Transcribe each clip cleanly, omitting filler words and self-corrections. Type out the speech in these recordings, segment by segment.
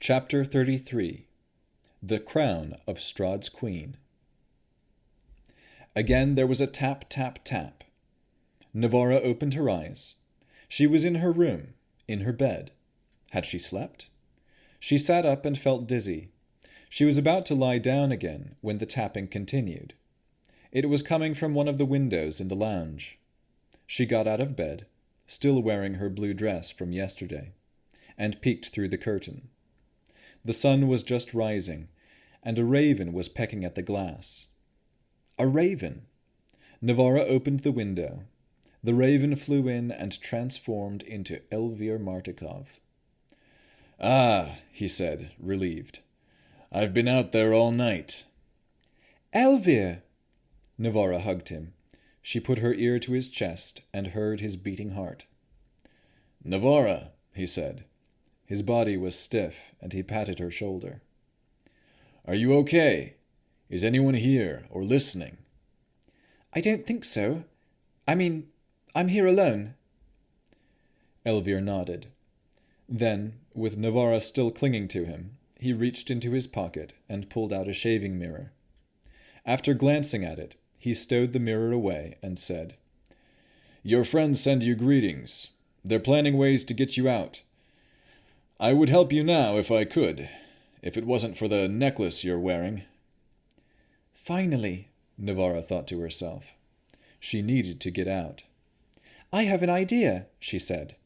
Chapter 33 The Crown of Strahd's Queen. Again there was a tap, tap, tap. Navarra opened her eyes. She was in her room, in her bed. Had she slept? She sat up and felt dizzy. She was about to lie down again when the tapping continued. It was coming from one of the windows in the lounge. She got out of bed, still wearing her blue dress from yesterday, and peeked through the curtain. The sun was just rising, and a raven was pecking at the glass. A raven! Navarra opened the window. The raven flew in and transformed into Elvir Martikov. "Ah," he said, relieved. "I've been out there all night." "Elvir!" Navarra hugged him. She put her ear to his chest and heard his beating heart. "Navarra," he said. His body was stiff, and he patted her shoulder. "Are you okay? Is anyone here or listening?" "I don't think so. I'm here alone." Elvir nodded. Then, with Navarra still clinging to him, he reached into his pocket and pulled out a shaving mirror. After glancing at it, he stowed the mirror away and said, "Your friends send you greetings. They're planning ways to get you out. I would help you now if I could, if it wasn't for the necklace you're wearing." "Finally," Navarra thought to herself. She needed to get out. "I have an idea," she said.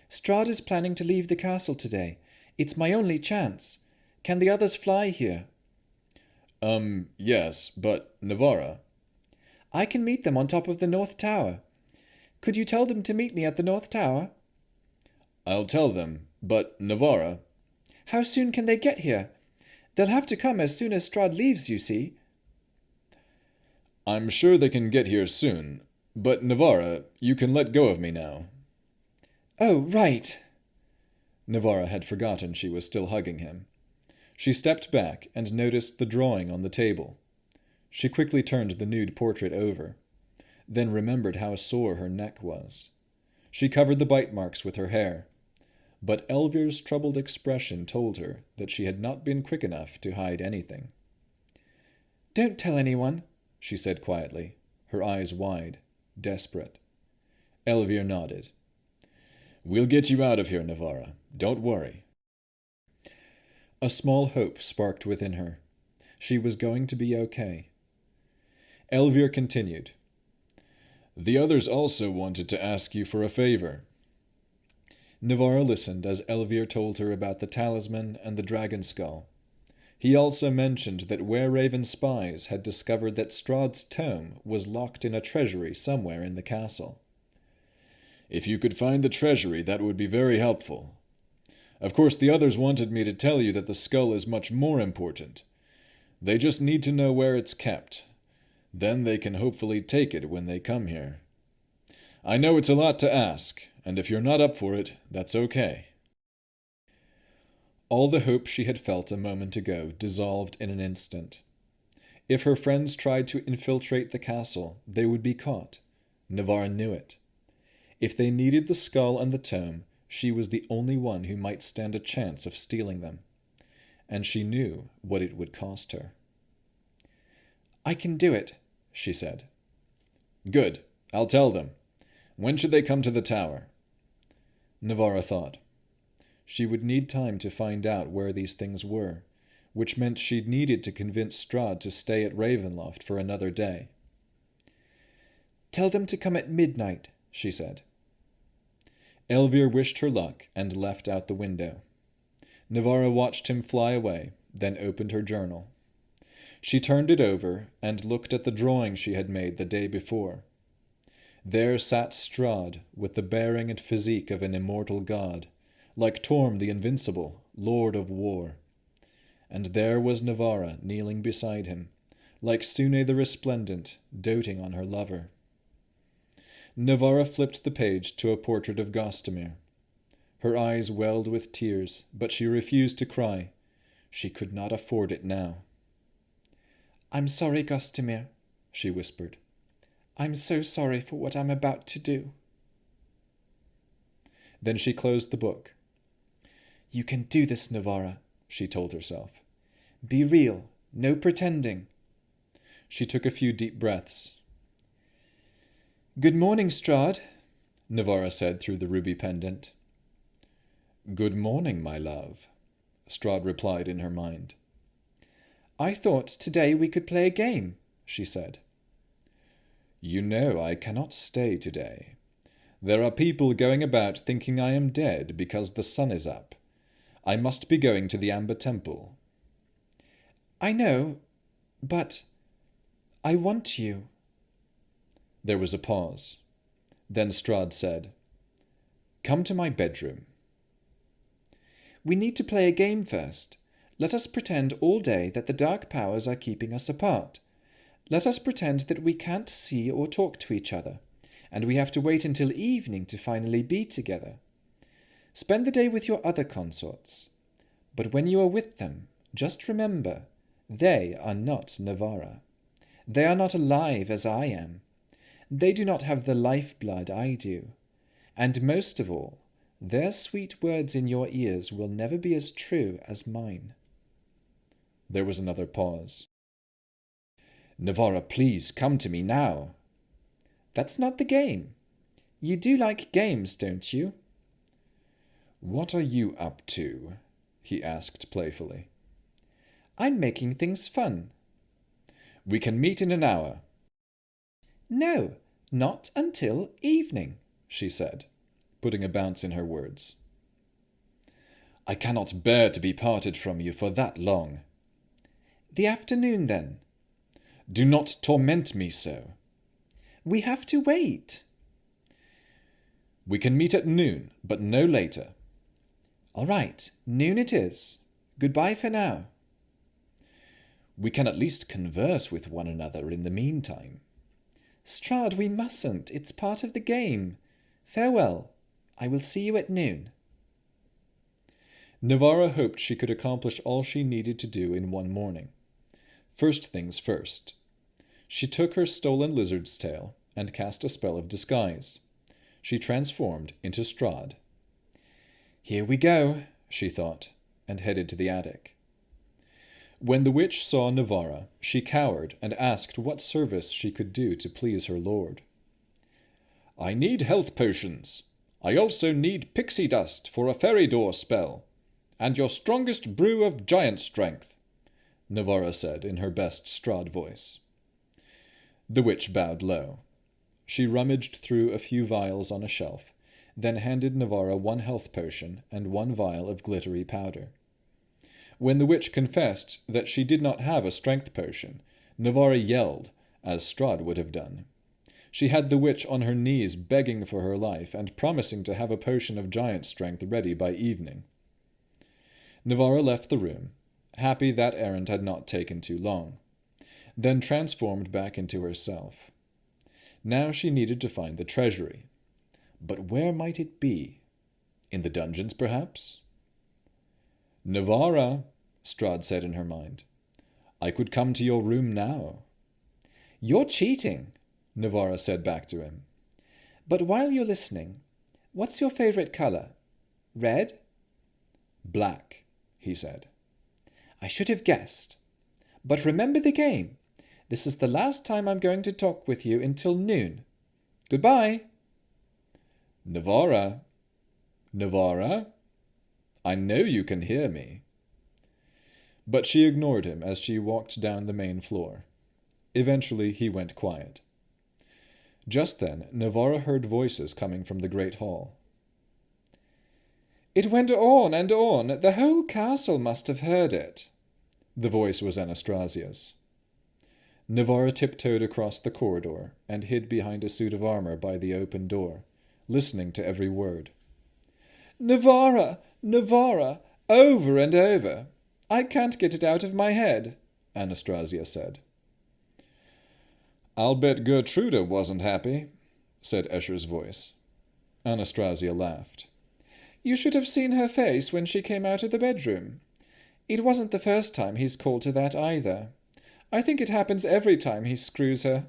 "Strahd is planning to leave the castle today. It's my only chance. Can the others fly here?" Yes, but Navarra." "I can meet them on top of the North Tower. Could you tell them to meet me at the North Tower?" "I'll tell them, but Navarra." "How soon can they get here? They'll have to come as soon as Strahd leaves, you see." "I'm sure they can get here soon, but Navarra, you can let go of me now." "Oh, right." Navarra had forgotten she was still hugging him. She stepped back and noticed the drawing on the table. She quickly turned the nude portrait over, then remembered how sore her neck was. She covered the bite marks with her hair, but Elvir's troubled expression told her that she had not been quick enough to hide anything. "Don't tell anyone," she said quietly, her eyes wide, desperate. Elvir nodded. "We'll get you out of here, Navarra. Don't worry." A small hope sparked within her. She was going to be okay. Elvir continued. "The others also wanted to ask you for a favor." Navarra listened as Elvir told her about the talisman and the dragon skull. He also mentioned that Were-Raven spies had discovered that Strahd's tome was locked in a treasury somewhere in the castle. "If you could find the treasury, that would be very helpful. Of course, the others wanted me to tell you that the skull is much more important. They just need to know where it's kept. Then they can hopefully take it when they come here. I know it's a lot to ask, and if you're not up for it, that's okay." All the hope she had felt a moment ago dissolved in an instant. If her friends tried to infiltrate the castle, they would be caught. Navarra knew it. If they needed the skull and the tome, she was the only one who might stand a chance of stealing them. And she knew what it would cost her. "I can do it," she said. "Good. I'll tell them. When should they come to the tower?" Navarra thought. She would need time to find out where these things were, which meant she'd needed to convince Strahd to stay at Ravenloft for another day. "Tell them to come at midnight," she said. Elvir wished her luck and left out the window. Navarra watched him fly away, then opened her journal. She turned it over and looked at the drawing she had made the day before. There sat Strahd with the bearing and physique of an immortal god, like Torm the Invincible, Lord of War. And there was Navarra kneeling beside him, like Sune the Resplendent, doting on her lover. Navarra flipped the page to a portrait of Gostomir. Her eyes welled with tears, but she refused to cry. She could not afford it now. "I'm sorry, Gostomir," she whispered. "I'm so sorry for what I'm about to do." Then she closed the book. "You can do this, Navarra. she told herself. Be real, no pretending. She took a few deep breaths. Good morning, Strahd, Navarra said through the ruby pendant. Good morning, my love, Strahd replied in her mind. I thought today we could play a game, she said. You know I cannot stay today. There are people going about thinking I am dead because the sun is up. I must be going to the Amber Temple. I know, but I want you. There was a pause. Then Strahd said, Come to my bedroom. We need to play a game first. Let us pretend all day that the dark powers are keeping us apart. Let us pretend that we can't see or talk to each other, and we have to wait until evening to finally be together. Spend the day with your other consorts. But when you are with them, just remember, they are not Navarra. They are not alive as I am. They do not have the lifeblood I do. And most of all, their sweet words in your ears will never be as true as mine. There was another pause. Navarra, please come to me now. That's not the game. You do like games, don't you? What are you up to? He asked playfully. I'm making things fun. We can meet in an hour. No, not until evening, she said, putting a bounce in her words. I cannot bear to be parted from you for that long. The afternoon, then. Do not torment me so. We have to wait. We can meet at noon, but no later. All right, noon it is. Goodbye for now. We can at least converse with one another in the meantime. Strahd, we mustn't. It's part of the game. Farewell. I will see you at noon. Navarra hoped she could accomplish all she needed to do in one morning. First things first. She took her stolen lizard's tail and cast a spell of disguise. She transformed into Strahd. Here we go, she thought, and headed to the attic. When the witch saw Navarra, she cowered and asked what service she could do to please her lord. I need health potions. I also need pixie dust for a fairy door spell, and your strongest brew of giant strength, Navarra said in her best Strahd voice. The witch bowed low. She rummaged through a few vials on a shelf, then handed Navarra one health potion and one vial of glittery powder. When the witch confessed that she did not have a strength potion, Navarra yelled, as Strahd would have done. She had the witch on her knees begging for her life and promising to have a potion of giant strength ready by evening. Navarra left the room, happy that errand had not taken too long, then transformed back into herself. Now she needed to find the treasury. But where might it be? In the dungeons, perhaps? Navarra, Strahd said in her mind. I could come to your room now. You're cheating, Navarra said back to him. But while you're listening, what's your favorite color? Red? Black, he said. I should have guessed. But remember the game. This is the last time I'm going to talk with you until noon. Goodbye. Navarra. Navarra? I know you can hear me. But she ignored him as she walked down the main floor. Eventually he went quiet. Just then Navarra heard voices coming from the great hall. It went on and on. The whole castle must have heard it. The voice was Anastasia's. Navarra tiptoed across the corridor and hid behind a suit of armor by the open door, listening to every word. Navarra! Navarra! Over and over. I can't get it out of my head, Anastasia said. I'll bet Gertruda wasn't happy, said Escher's voice. Anastasia laughed. You should have seen her face when she came out of the bedroom. It wasn't the first time he's called her that either. I think it happens every time he screws her.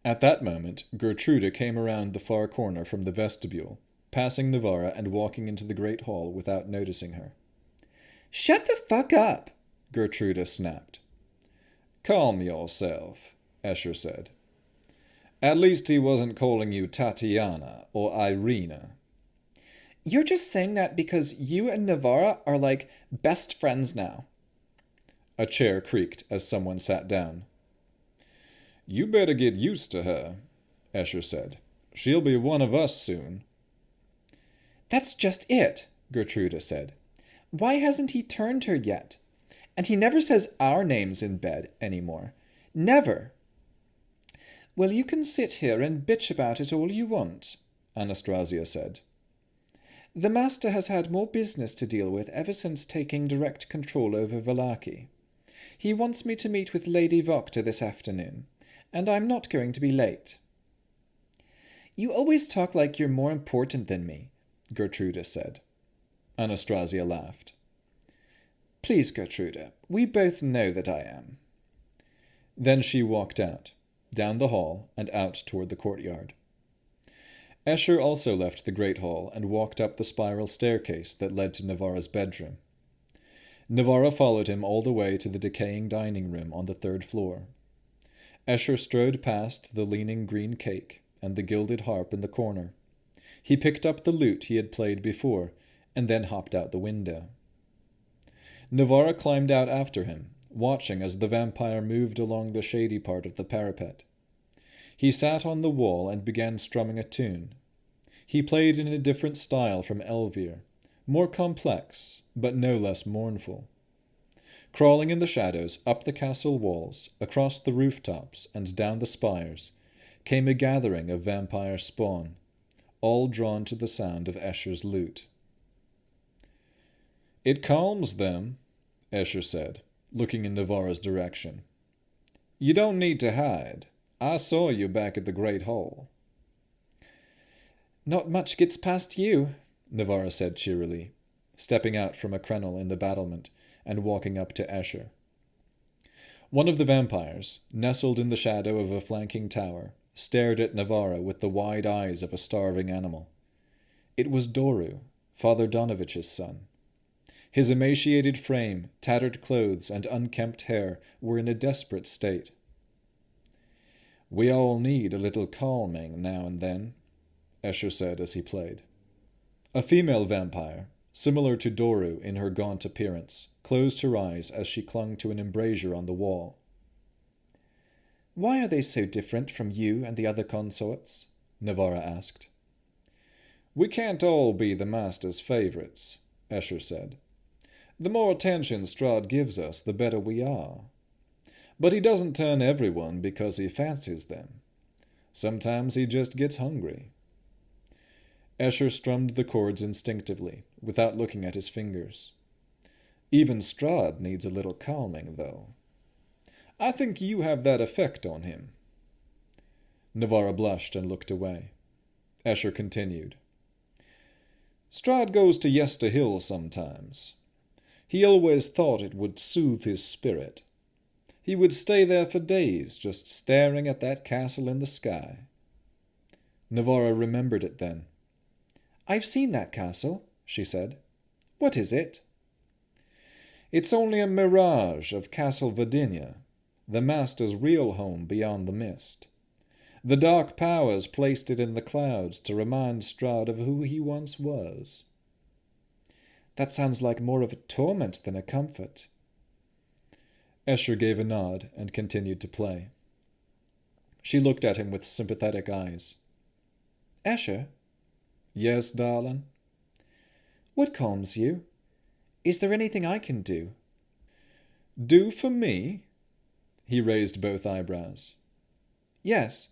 At that moment, Gertruda came around the far corner from the vestibule, passing Navarra and walking into the great hall without noticing her. Shut the fuck up, Gertruda snapped. Calm yourself, Escher said. At least he wasn't calling you Tatiana or Irina. You're just saying that because you and Navarra are like best friends now. A chair creaked as someone sat down. You better get used to her, Escher said. She'll be one of us soon. That's just it, Gertruda said. Why hasn't he turned her yet? And he never says our names in bed anymore. Never. Well, you can sit here and bitch about it all you want, Anastasia said. The master has had more business to deal with ever since taking direct control over Vallaki. He wants me to meet with Lady Vocta this afternoon, and I'm not going to be late. You always talk like you're more important than me, Gertruda said. Anastasia laughed. Please, Gertruda, we both know that I am. Then she walked out, down the hall and out toward the courtyard. Escher also left the great hall and walked up the spiral staircase that led to Navarra's bedroom. Navarra followed him all the way to the decaying dining room on the third floor. Escher strode past the leaning green cake and the gilded harp in the corner. He picked up the lute he had played before, and then hopped out the window. Navarra climbed out after him, watching as the vampire moved along the shady part of the parapet. He sat on the wall and began strumming a tune. He played in a different style from Elvir, more complex, but no less mournful. Crawling in the shadows, up the castle walls, across the rooftops, and down the spires, came a gathering of vampire spawn, all drawn to the sound of Escher's lute. It calms them, Escher said, looking in Navarra's direction. You don't need to hide. I saw you back at the Great Hall. Not much gets past you, Navarra said cheerily, stepping out from a crenel in the battlement and walking up to Escher. One of the vampires, nestled in the shadow of a flanking tower, stared at Navarra with the wide eyes of a starving animal. It was Doru, Father Donovich's son. His emaciated frame, tattered clothes, and unkempt hair were in a desperate state. We all need a little calming now and then, Escher said as he played. A female vampire, similar to Doru in her gaunt appearance, closed her eyes as she clung to an embrasure on the wall. Why are they so different from you and the other consorts? Navarra asked. We can't all be the master's favorites, Escher said. The more attention Strahd gives us, the better we are. But he doesn't turn everyone because he fancies them. Sometimes he just gets hungry. Escher strummed the chords instinctively, without looking at his fingers. Even Strahd needs a little calming, though. I think you have that effect on him. Navarra blushed and looked away. Escher continued. Strahd goes to Yester Hill sometimes. He always thought it would soothe his spirit. He would stay there for days, just staring at that castle in the sky. Navarra remembered it then. I've seen that castle, she said. What is it? It's only a mirage of Castle Vadinia, the master's real home beyond the mist. The dark powers placed it in the clouds to remind Strahd of who he once was. That sounds like more of a torment than a comfort. Escher gave a nod and continued to play. She looked at him with sympathetic eyes. Escher? Yes, darling? What calms you? Is there anything I can do? Do for me? He raised both eyebrows. Yes.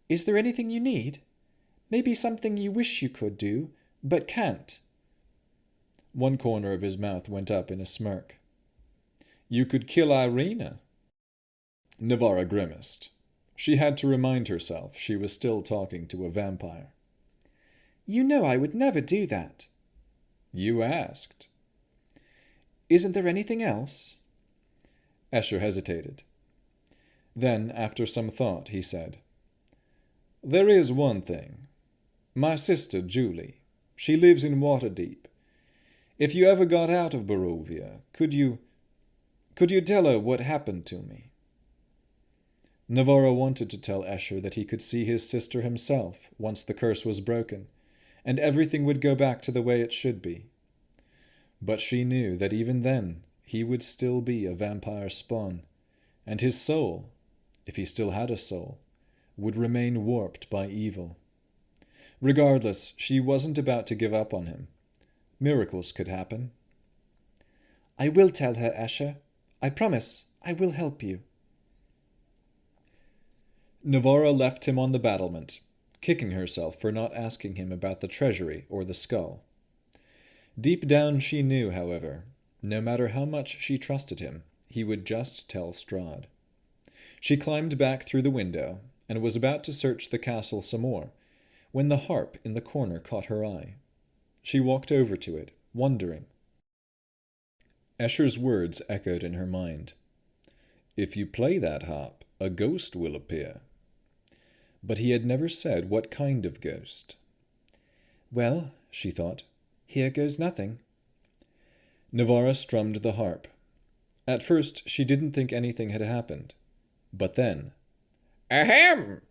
Is there anything you need? Maybe something you wish you could do, but can't. One corner of his mouth went up in a smirk. You could kill Irina. Navarra grimaced. She had to remind herself she was still talking to a vampire. You know I would never do that. You asked. Isn't there anything else? Escher hesitated. Then, after some thought, he said, There is one thing. My sister, Julie. She lives in Waterdeep. If you ever got out of Barovia, could you tell her what happened to me?" Navarra wanted to tell Escher that he could see his sister himself once the curse was broken, and everything would go back to the way it should be. But she knew that even then he would still be a vampire spawn, and his soul, if he still had a soul, would remain warped by evil. Regardless, she wasn't about to give up on him. Miracles could happen. "I will tell her, Escher. I promise I will help you." Navarra left him on the battlement, kicking herself for not asking him about the treasury or the skull. Deep down she knew, however, no matter how much she trusted him, he would just tell Strahd. She climbed back through the window and was about to search the castle some more, when the harp in the corner caught her eye. She walked over to it, wondering. Escher's words echoed in her mind. "If you play that harp, a ghost will appear." But he had never said what kind of ghost. "Well," she thought, "here goes nothing." Navarra strummed the harp. At first she didn't think anything had happened. But then, "Ahem!"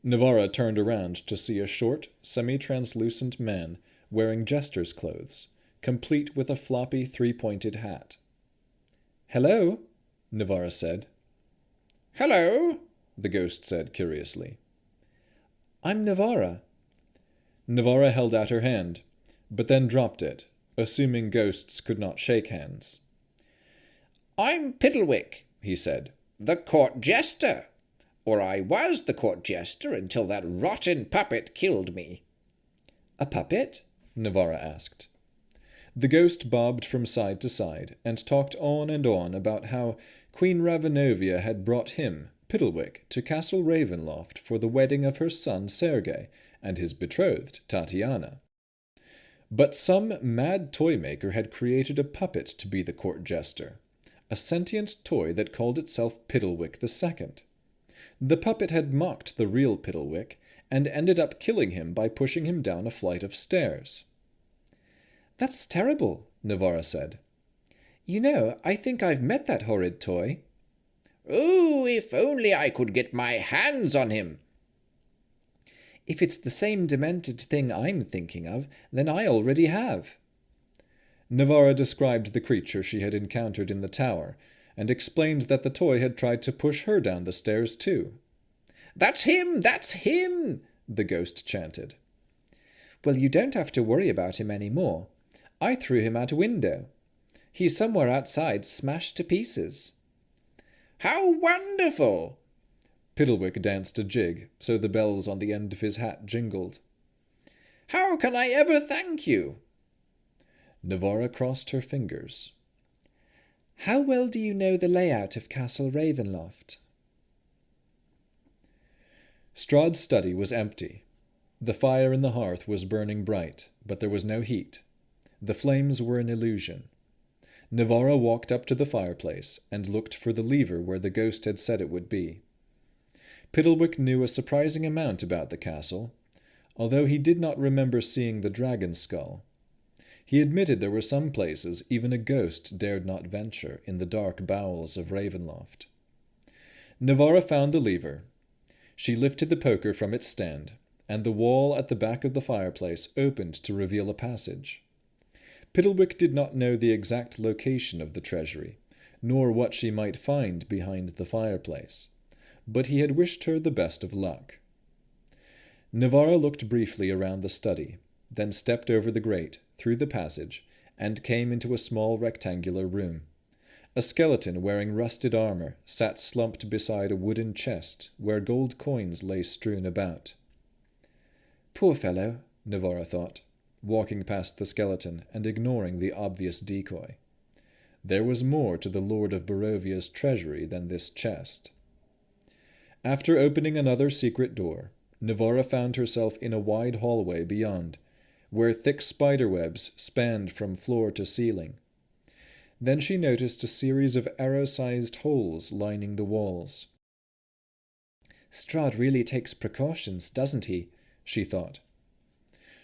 Navarra turned around to see a short, semi-translucent man wearing jester's clothes, complete with a floppy three-pointed hat. "Hello," Navarra said. "Hello," the ghost said curiously. "I'm Navarra." Navarra held out her hand, but then dropped it, assuming ghosts could not shake hands. "I'm Piddlewick," he said, "the court jester. Or I was the court jester until that rotten puppet killed me." "A puppet?" Navarra asked. The ghost bobbed from side to side and talked on and on about how Queen Ravenovia had brought him, Piddlewick, to Castle Ravenloft for the wedding of her son Sergei and his betrothed Tatiana. But some mad toy-maker had created a puppet to be the court jester, a sentient toy that called itself Piddlewick II. The puppet had mocked the real Piddlewick and ended up killing him by pushing him down a flight of stairs. "That's terrible," Navarra said. "You know, I think I've met that horrid toy." "Oh, if only I could get my hands on him!" "If it's the same demented thing I'm thinking of, then I already have." Navarra described the creature she had encountered in the tower, and explained that the toy had tried to push her down the stairs too. "That's him! That's him!" the ghost chanted. "Well, you don't have to worry about him any more. I threw him out a window. He's somewhere outside, smashed to pieces." "How wonderful!" Piddlewick danced a jig, so the bells on the end of his hat jingled. "How can I ever thank you?" Navarra crossed her fingers. "How well do you know the layout of Castle Ravenloft?" Strahd's study was empty. The fire in the hearth was burning bright, but there was no heat. The flames were an illusion. Navarra walked up to the fireplace and looked for the lever where the ghost had said it would be. Piddlewick knew a surprising amount about the castle, although he did not remember seeing the dragon's skull. He admitted there were some places even a ghost dared not venture in the dark bowels of Ravenloft. Navarra found the lever. She lifted the poker from its stand, and the wall at the back of the fireplace opened to reveal a passage. Piddlewick did not know the exact location of the treasury, nor what she might find behind the fireplace, but he had wished her the best of luck. Navarra looked briefly around the study, then stepped over the grate, through the passage, and came into a small rectangular room. A skeleton wearing rusted armor sat slumped beside a wooden chest where gold coins lay strewn about. "Poor fellow," Navarra thought, walking past the skeleton and ignoring the obvious decoy. There was more to the Lord of Barovia's treasury than this chest. After opening another secret door, Navarra found herself in a wide hallway beyond, where thick spiderwebs spanned from floor to ceiling. Then she noticed a series of arrow-sized holes lining the walls. "Strahd really takes precautions, doesn't he?" she thought.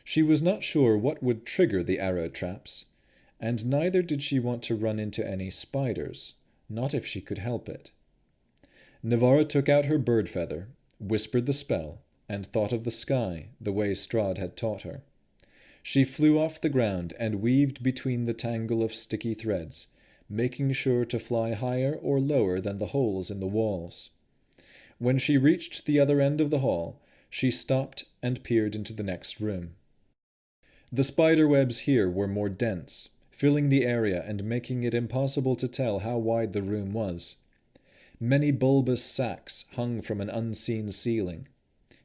She was not sure what would trigger the arrow traps, and neither did she want to run into any spiders, not if she could help it. Navarra took out her bird feather, whispered the spell, and thought of the sky the way Strahd had taught her. She flew off the ground and weaved between the tangle of sticky threads, making sure to fly higher or lower than the holes in the walls. When she reached the other end of the hall, she stopped and peered into the next room. The spider webs here were more dense, filling the area and making it impossible to tell how wide the room was. Many bulbous sacs hung from an unseen ceiling,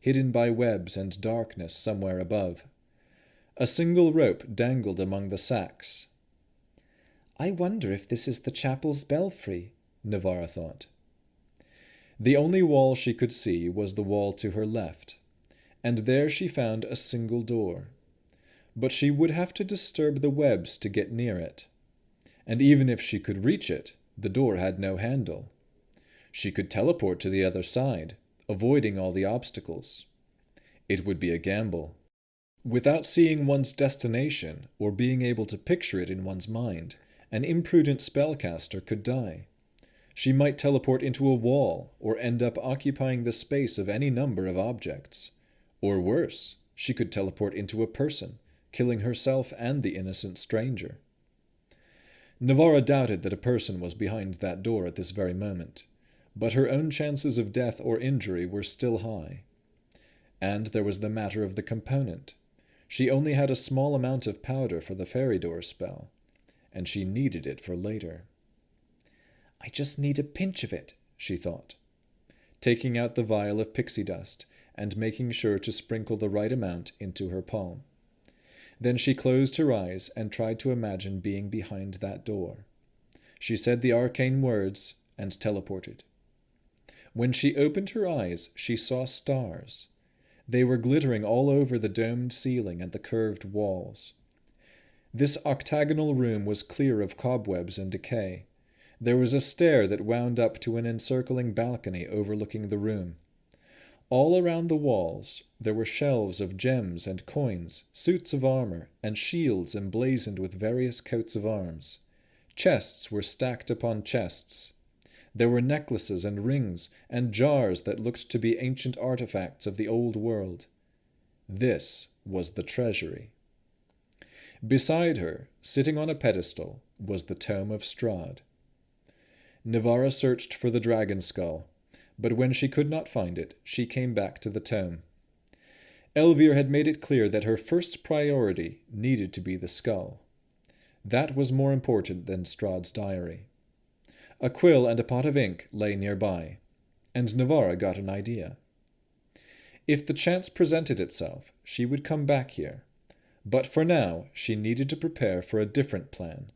hidden by webs and darkness somewhere above. A single rope dangled among the sacs. I wonder if this is the chapel's belfry, Navarra thought. The only wall she could see was the wall to her left, and there she found a single door. But she would have to disturb the webs to get near it, and even if she could reach it, the door had no handle. She could teleport to the other side, avoiding all the obstacles. It would be a gamble. Without seeing one's destination or being able to picture it in one's mind, an imprudent spellcaster could die. She might teleport into a wall or end up occupying the space of any number of objects. Or worse, she could teleport into a person, killing herself and the innocent stranger. Navarra doubted that a person was behind that door at this very moment, but her own chances of death or injury were still high. And there was the matter of the component. She only had a small amount of powder for the fairy door spell, and she needed it for later. I just need a pinch of it, she thought, taking out the vial of pixie dust and making sure to sprinkle the right amount into her palm. Then she closed her eyes and tried to imagine being behind that door. She said the arcane words and teleported. When she opened her eyes, she saw stars. They were glittering all over the domed ceiling and the curved walls. This octagonal room was clear of cobwebs and decay. There was a stair that wound up to an encircling balcony overlooking the room. All around the walls there were shelves of gems and coins, suits of armor, and shields emblazoned with various coats of arms. Chests were stacked upon chests. There were necklaces and rings and jars that looked to be ancient artifacts of the old world. This was the treasury. Beside her, sitting on a pedestal, was the tome of Strahd. Navarra searched for the dragon skull, but when she could not find it, she came back to the tome. Elvir had made it clear that her first priority needed to be the skull. That was more important than Strahd's diary. A quill and a pot of ink lay nearby, and Navarra got an idea. If the chance presented itself, she would come back here, but for now she needed to prepare for a different plan.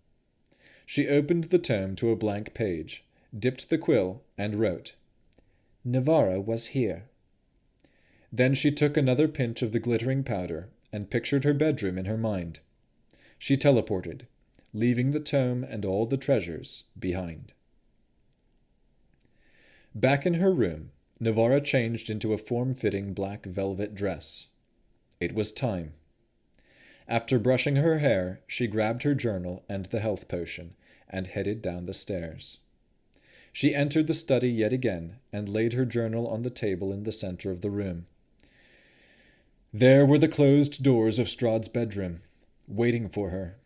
She opened the tome to a blank page, dipped the quill, and wrote, "Navarra was here." Then she took another pinch of the glittering powder and pictured her bedroom in her mind. She teleported, leaving the tome and all the treasures behind. Back in her room, Navarra changed into a form-fitting black velvet dress. It was time. After brushing her hair, she grabbed her journal and the health potion and headed down the stairs. She entered the study yet again and laid her journal on the table in the center of the room. There were the closed doors of Strahd's bedroom, waiting for her.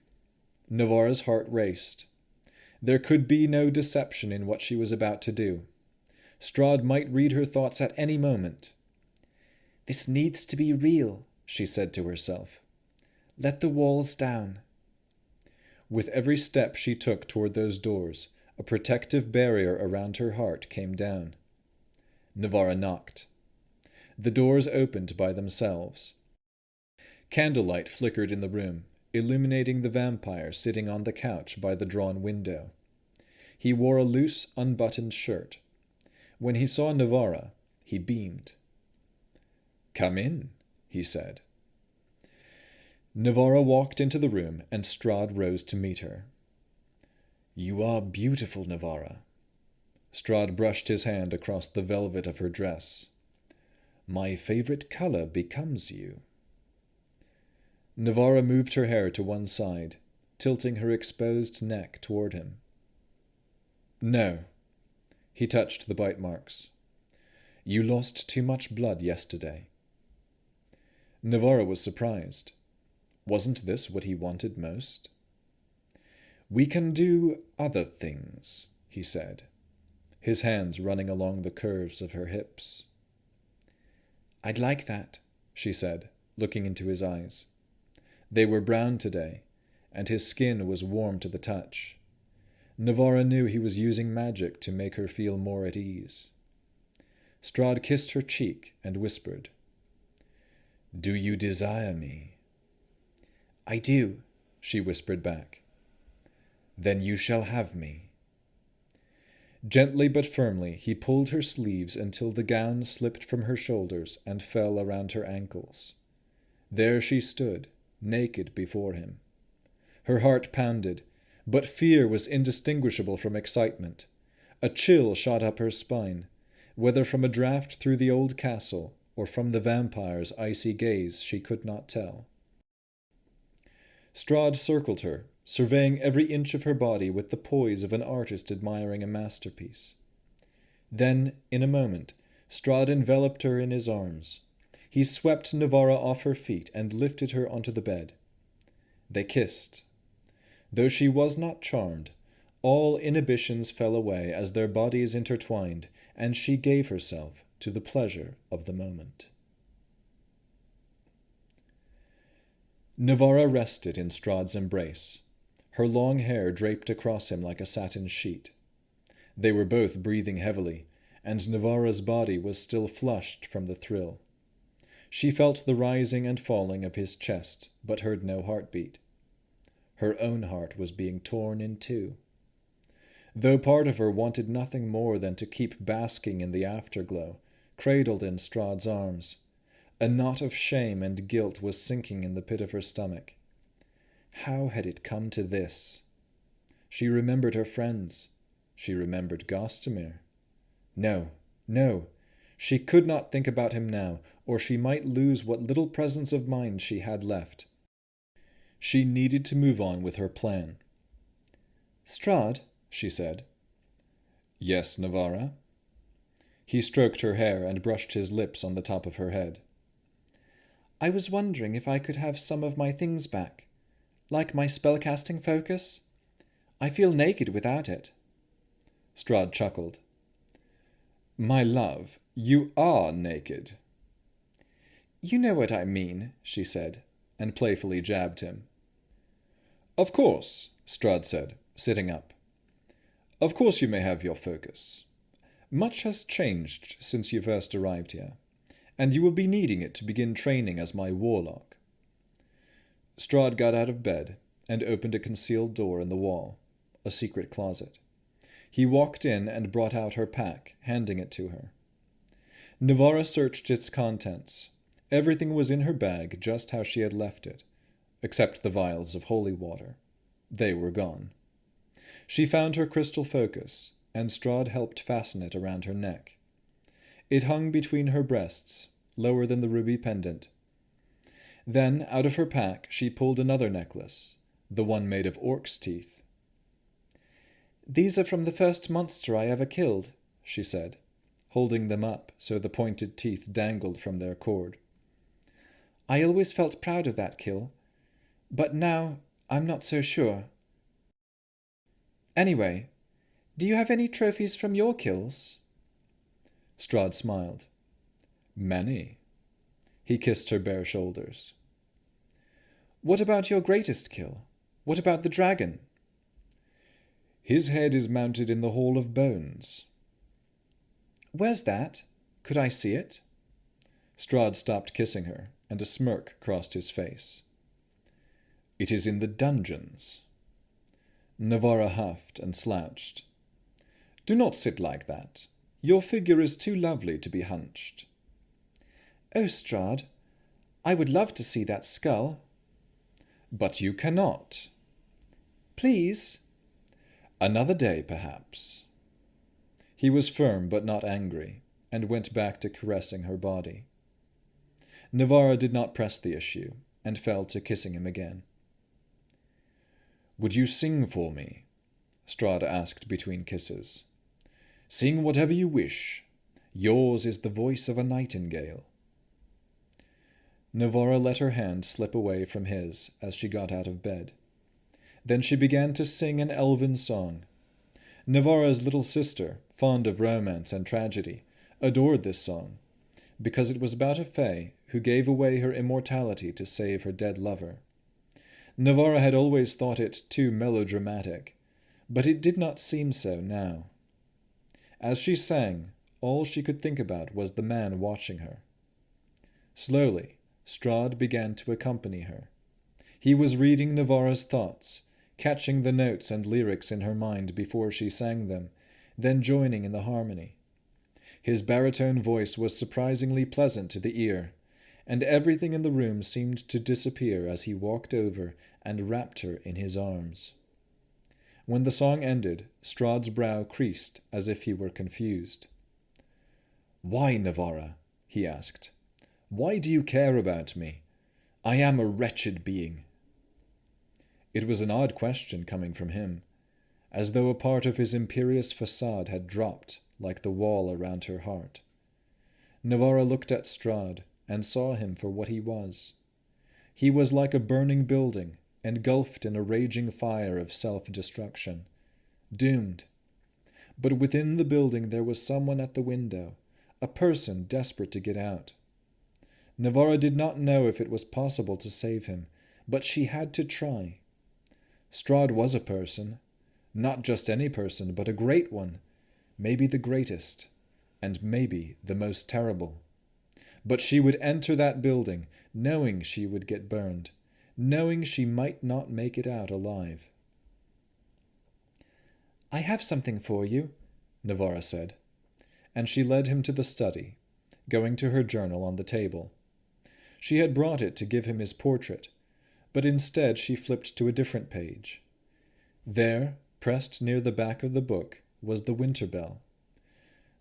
Navarra's heart raced. There could be no deception in what she was about to do. Strahd might read her thoughts at any moment. "This needs to be real," she said to herself. "Let the walls down." With every step she took toward those doors, a protective barrier around her heart came down. Navarra knocked. The doors opened by themselves. Candlelight flickered in the room, illuminating the vampire sitting on the couch by the drawn window. He wore a loose, unbuttoned shirt. When he saw Navarra, he beamed. "Come in," he said. Navarra walked into the room, and Strahd rose to meet her. "You are beautiful, Navarra." Strahd brushed his hand across the velvet of her dress. "My favorite color becomes you." Navarra moved her hair to one side. tilting her exposed neck toward him. No. He touched the bite marks. You lost too much blood yesterday. Navarra was surprised. Wasn't this what he wanted most? We can do other things, he said, his hands running along the curves of her hips. I'd like that, she said, looking into his eyes. They were brown today, and his skin was warm to the touch. Navarra knew he was using magic to make her feel more at ease. Strahd kissed her cheek and whispered, Do you desire me? I do, she whispered back. Then you shall have me. Gently but firmly he pulled her sleeves until the gown slipped from her shoulders and fell around her ankles. There she stood, naked before him. Her heart pounded, but fear was indistinguishable from excitement. A chill shot up her spine, whether from a draught through the old castle or from the vampire's icy gaze she could not tell. Strahd circled her, surveying every inch of her body with the poise of an artist admiring a masterpiece. Then, in a moment, Strahd enveloped her in his arms. He swept Navarra off her feet and lifted her onto the bed. They kissed. Though she was not charmed, all inhibitions fell away as their bodies intertwined, and she gave herself to the pleasure of the moment. Navarra rested in Strahd's embrace, her long hair draped across him like a satin sheet. They were both breathing heavily, and Navarra's body was still flushed from the thrill. She felt the rising and falling of his chest, but heard no heartbeat. Her own heart was being torn in two. Though part of her wanted nothing more than to keep basking in the afterglow, cradled in Strahd's arms, a knot of shame and guilt was sinking in the pit of her stomach. How had it come to this? She remembered her friends. She remembered Gostamir. No, no, she could not think about him now, or she might lose what little presence of mind she had left. She needed to move on with her plan. Strahd, she said. Yes, Navarra? He stroked her hair and brushed his lips on the top of her head. I was wondering if I could have some of my things back, like my spellcasting focus. I feel naked without it. Strahd chuckled. My love, you are naked. You know what I mean, she said, and playfully jabbed him. Of course, Strahd said, sitting up. Of course you may have your focus. Much has changed since you first arrived here, and you will be needing it to begin training as my warlock. Strahd got out of bed and opened a concealed door in the wall, a secret closet. He walked in and brought out her pack, handing it to her. Navarra searched its contents. Everything was in her bag just how she had left it, except the vials of holy water. They were gone. She found her crystal focus, and Strahd helped fasten it around her neck. It hung between her breasts, lower than the ruby pendant. Then, out of her pack, she pulled another necklace, the one made of orc's teeth. These are from the first monster I ever killed, she said, holding them up so the pointed teeth dangled from their cord. I always felt proud of that kill, but now I'm not so sure. Anyway, do you have any trophies from your kills? Strahd smiled. Many. He kissed her bare shoulders. What about your greatest kill? What about the dragon? His head is mounted in the Hall of Bones. Where's that? Could I see it? Strahd stopped kissing her, and a smirk crossed his face. It is in the dungeons. Navarra huffed and slouched. Do not sit like that. Your figure is too lovely to be hunched. Oh, Strahd, I would love to see that skull. But you cannot. Please. Another day, perhaps. He was firm but not angry, and went back to caressing her body. Navarra did not press the issue, and fell to kissing him again. Would you sing for me? Strahd asked between kisses. Sing whatever you wish. Yours is the voice of a nightingale. Navarra let her hand slip away from his as she got out of bed. Then she began to sing an elven song. Navarra's little sister, fond of romance and tragedy, adored this song, because it was about a fae who gave away her immortality to save her dead lover. Navarra had always thought it too melodramatic, but it did not seem so now. As she sang, all she could think about was the man watching her. Slowly, Strahd began to accompany her. He was reading Navarra's thoughts, catching the notes and lyrics in her mind before she sang them, then joining in the harmony. His baritone voice was surprisingly pleasant to the ear, and everything in the room seemed to disappear as he walked over and wrapped her in his arms. When the song ended, Strahd's brow creased as if he were confused. "Why, Navarra?" he asked. "Why do you care about me? I am a wretched being." It was an odd question coming from him, as though a part of his imperious facade had dropped like the wall around her heart. Navarra looked at Strahd and saw him for what he was. He was like a burning building, engulfed in a raging fire of self-destruction, doomed. But within the building there was someone at the window, a person desperate to get out. Navarra did not know if it was possible to save him, but she had to try. Strahd was a person, not just any person, but a great one, maybe the greatest, and maybe the most terrible. But she would enter that building, knowing she would get burned, knowing she might not make it out alive. "I have something for you," Navarra said, and she led him to the study, going to her journal on the table. She had brought it to give him his portrait, but instead she flipped to a different page. There, pressed near the back of the book, was the winter bell.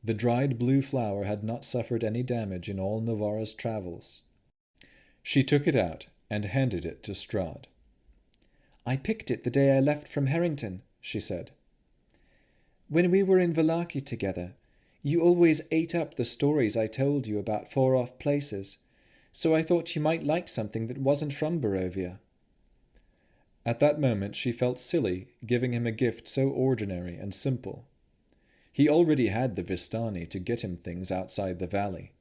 The dried blue flower had not suffered any damage in all Navarra's travels. She took it out and handed it to Strahd. "I picked it the day I left from Harrington," she said. "When we were in Vallaki together, you always ate up the stories I told you about far-off places, so I thought you might like something that wasn't from Barovia." At that moment she felt silly giving him a gift so ordinary and simple. He already had the Vistani to get him things outside the valley.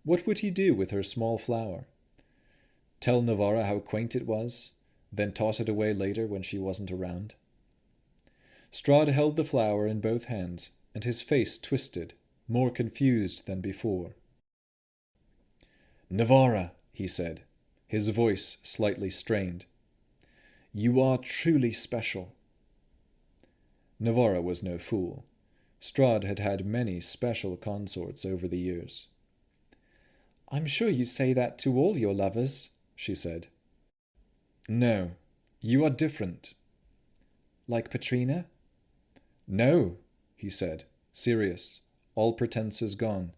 What would he do with her small flower? Tell Navarra how quaint it was, then toss it away later when she wasn't around? Strahd held the flower in both hands, and his face twisted, more confused than before. "Navarra," he said, his voice slightly strained. "You are truly special." Navarra was no fool. Strahd had had many special consorts over the years. "I'm sure you say that to all your lovers," she said. "No, you are different." "Like Petrina?" "No," he said, serious, all pretenses gone.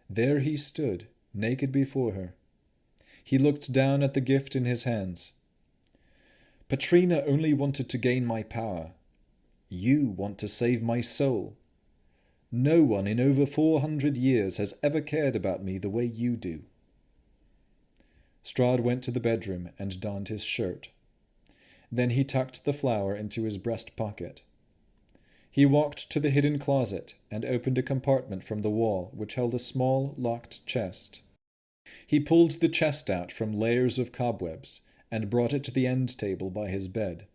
There he stood, naked before her. He looked down at the gift in his hands. "Petrina only wanted to gain my power. You want to save my soul. No one in over 400 years has ever cared about me the way you do." Strahd went to the bedroom and donned his shirt. Then he tucked the flower into his breast pocket. He walked to the hidden closet and opened a compartment from the wall which held a small, locked chest. He pulled the chest out from layers of cobwebs and brought it to the end table by his bed.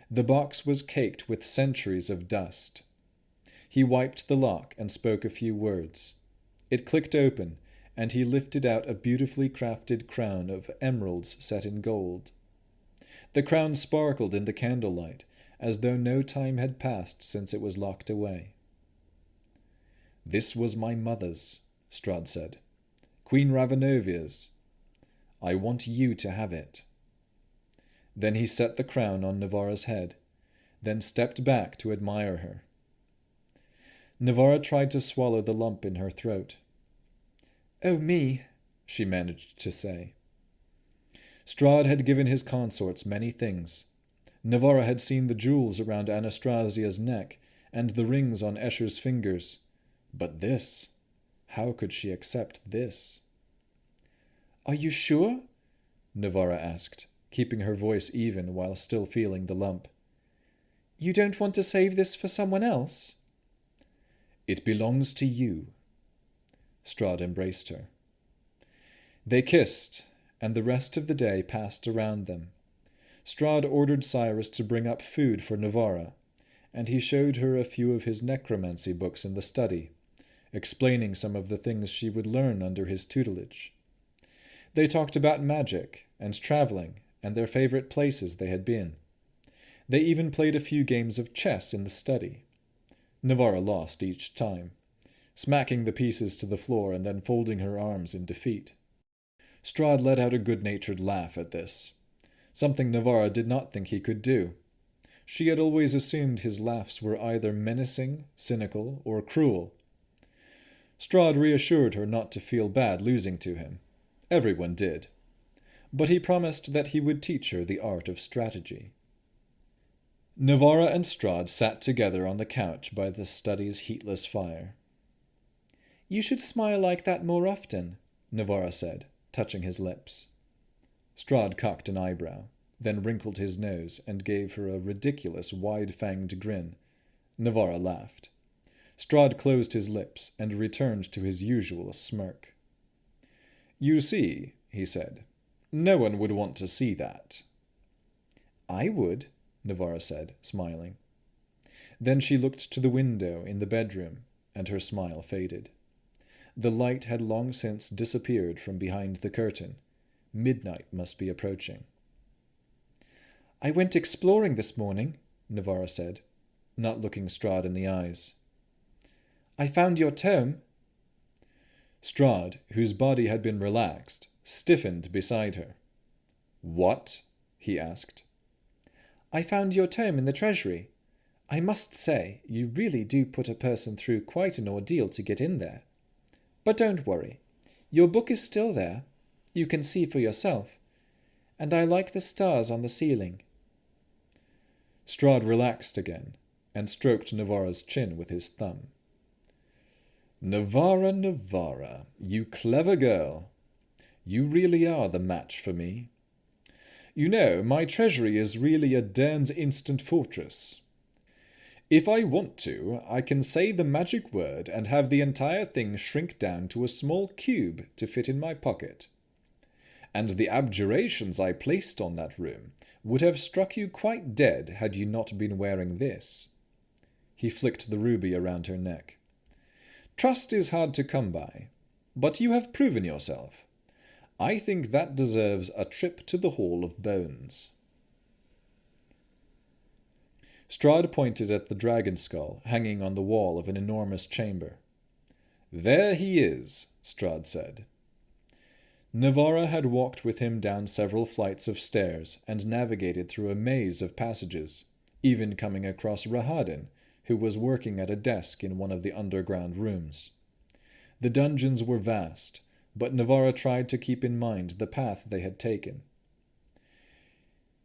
The box was caked with centuries of dust. He wiped the lock and spoke a few words. It clicked open, and he lifted out a beautifully crafted crown of emeralds set in gold. The crown sparkled in the candlelight, as though no time had passed since it was locked away. "This was my mother's," Strahd said. "Queen Ravenovia's. I want you to have it." Then he set the crown on Navarra's head, then stepped back to admire her. Navarra tried to swallow the lump in her throat. "Oh, me," she managed to say. Strahd had given his consorts many things. Navarra had seen the jewels around Anastasia's neck and the rings on Escher's fingers. But this, how could she accept this? "Are you sure?" Navarra asked, keeping her voice even while still feeling the lump. "You don't want to save this for someone else?" "It belongs to you." Strahd embraced her. They kissed, and the rest of the day passed around them. Strahd ordered Cyrus to bring up food for Navarra, and he showed her a few of his necromancy books in the study, explaining some of the things she would learn under his tutelage. They talked about magic and traveling and their favorite places they had been. They even played a few games of chess in the study. Navarra lost each time, smacking the pieces to the floor and then folding her arms in defeat. Strahd let out a good-natured laugh at this, something Navarra did not think he could do. She had always assumed his laughs were either menacing, cynical, or cruel. Strahd reassured her not to feel bad losing to him. Everyone did. But he promised that he would teach her the art of strategy. Navarra and Strahd sat together on the couch by the study's heatless fire. "You should smile like that more often," Navarra said, touching his lips. Strahd cocked an eyebrow, then wrinkled his nose and gave her a ridiculous wide-fanged grin. Navarra laughed. Strahd closed his lips and returned to his usual smirk. "You see," he said, "no one would want to see that." "I would," Navarra said, smiling. Then she looked to the window in the bedroom, and her smile faded. The light had long since disappeared from behind the curtain. Midnight must be approaching. "I went exploring this morning," Navarra said, not looking Strahd in the eyes. "I found your tome." Strahd, whose body had been relaxed, stiffened beside her. "What?" he asked. "I found your tome in the treasury. I must say, you really do put a person through quite an ordeal to get in there. But don't worry. Your book is still there. You can see for yourself. And I like the stars on the ceiling." Strahd relaxed again and stroked Navarra's chin with his thumb. "Navarra, Navarra, you clever girl. You really are the match for me. You know, my treasury is really a Daren's instant fortress. If I want to, I can say the magic word and have the entire thing shrink down to a small cube to fit in my pocket. And the abjurations I placed on that room would have struck you quite dead had you not been wearing this." He flicked the ruby around her neck. "Trust is hard to come by, but you have proven yourself. I think that deserves a trip to the Hall of Bones." Strahd pointed at the dragon skull hanging on the wall of an enormous chamber. "There he is," Strahd said. Navarra had walked with him down several flights of stairs and navigated through a maze of passages, even coming across Rahadin, who was working at a desk in one of the underground rooms. The dungeons were vast, but Navarra tried to keep in mind the path they had taken.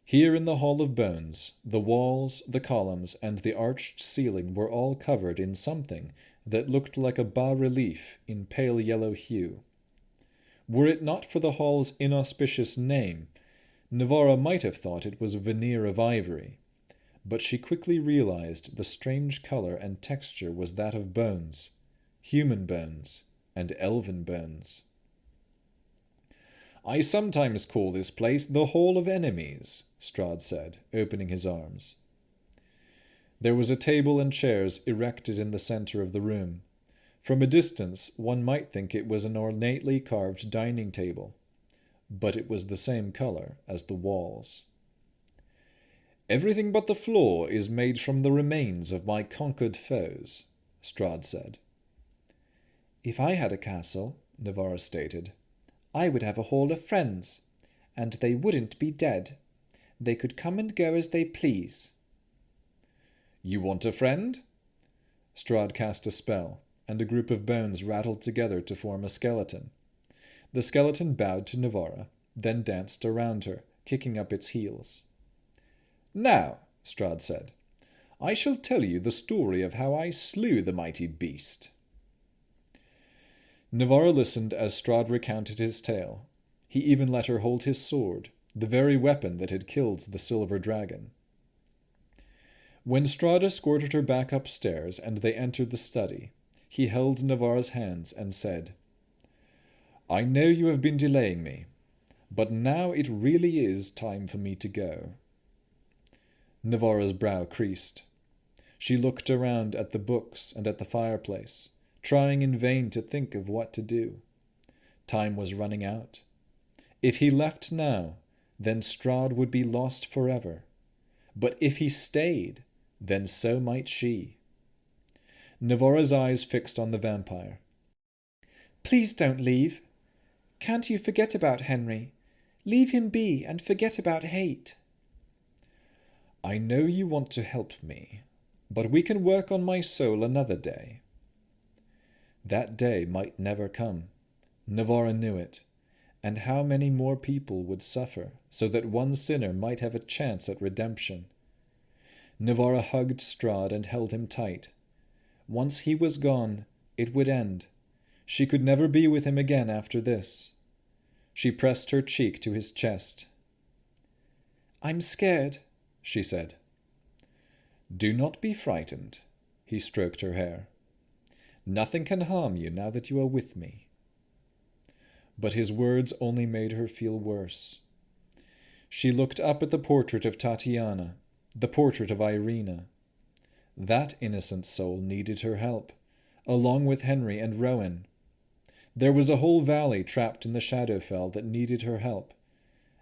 Here in the Hall of Bones, the walls, the columns, and the arched ceiling were all covered in something that looked like a bas-relief in pale yellow hue. Were it not for the hall's inauspicious name, Navarra might have thought it was a veneer of ivory, but she quickly realized the strange color and texture was that of bones, human bones, and elven bones. "I sometimes call this place the Hall of Enemies," Strahd said, opening his arms. There was a table and chairs erected in the center of the room. From a distance, one might think it was an ornately carved dining table, but it was the same color as the walls. "Everything but the floor is made from the remains of my conquered foes," Strahd said. "If I had a castle," Navarra stated, "I would have a hall of friends, and they wouldn't be dead. They could come and go as they please." "You want a friend?" Strahd cast a spell, and a group of bones rattled together to form a skeleton. The skeleton bowed to Navarra, then danced around her, kicking up its heels. Now, Strahd said, I shall tell you the story of how I slew the mighty beast. Navarra listened as Strahd recounted his tale. He even let her hold his sword, the very weapon that had killed the silver dragon. When Strahd escorted her back upstairs and they entered the study, he held Navarra's hands and said, I know you have been delaying me, but now it really is time for me to go. Navarra's brow creased. She looked around at the books and at the fireplace, trying in vain to think of what to do. Time was running out. If he left now, then Strahd would be lost forever. But if he stayed, then so might she. Navarra's eyes fixed on the vampire. Please don't leave. Can't you forget about Henry? Leave him be and forget about hate. I know you want to help me, but we can work on my soul another day. That day might never come. Navarra knew it. And how many more people would suffer so that one sinner might have a chance at redemption? Navarra hugged Strahd and held him tight. Once he was gone, it would end. She could never be with him again after this. She pressed her cheek to his chest. I'm scared, she said. Do not be frightened, he stroked her hair. Nothing can harm you now that you are with me. But his words only made her feel worse. She looked up at the portrait of Tatiana, the portrait of Irina. That innocent soul needed her help, along with Henry and Rowan. There was a whole valley trapped in the Shadowfell that needed her help,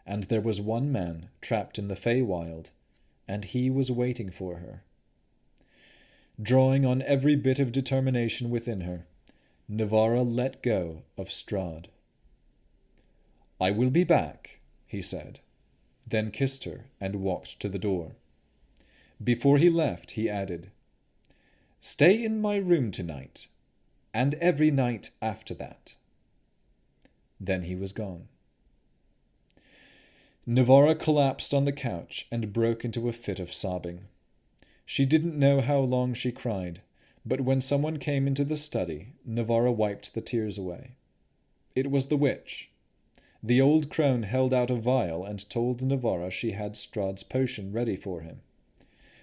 and there was one man trapped in the Feywild, and he was waiting for her. Drawing on every bit of determination within her, Navarra let go of Strahd. I will be back, he said, then kissed her and walked to the door. Before he left, he added, Stay in my room tonight, and every night after that. Then he was gone. Navarra collapsed on the couch and broke into a fit of sobbing. She didn't know how long she cried, but when someone came into the study, Navarra wiped the tears away. It was the witch. The old crone held out a vial and told Navarra she had Strahd's potion ready for him.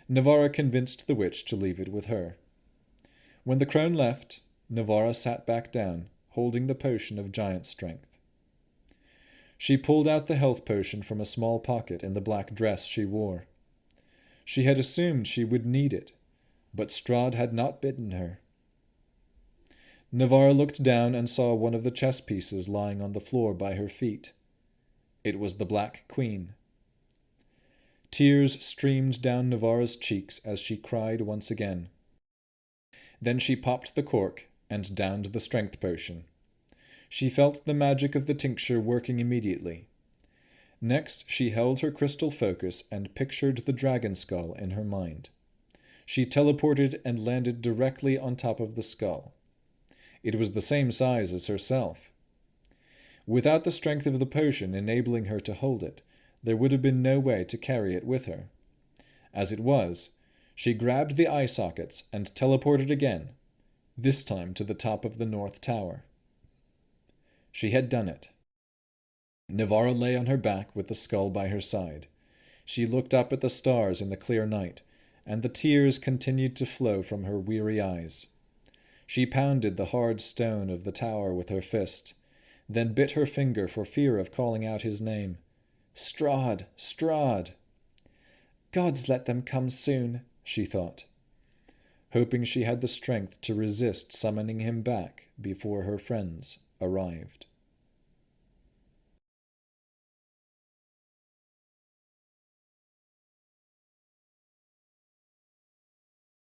Navarra convinced the witch to leave it with her. When the crone left, Navarra sat back down, holding the potion of giant strength. She pulled out the health potion from a small pocket in the black dress she wore. She had assumed she would need it, but Strahd had not bidden her. Navarra looked down and saw one of the chess pieces lying on the floor by her feet. It was the Black Queen. Tears streamed down Navarra's cheeks as she cried once again. Then she popped the cork and downed the strength potion. She felt the magic of the tincture working immediately. Next, she held her crystal focus and pictured the dragon skull in her mind. She teleported and landed directly on top of the skull. It was the same size as herself. Without the strength of the potion enabling her to hold it, there would have been no way to carry it with her. As it was, she grabbed the eye sockets and teleported again, this time to the top of the North Tower. She had done it. Navarra lay on her back with the skull by her side. She looked up at the stars in the clear night, and the tears continued to flow from her weary eyes. She pounded the hard stone of the tower with her fist, then bit her finger for fear of calling out his name. Strahd! Strahd! Gods let them come soon, she thought, hoping she had the strength to resist summoning him back before her friends arrived.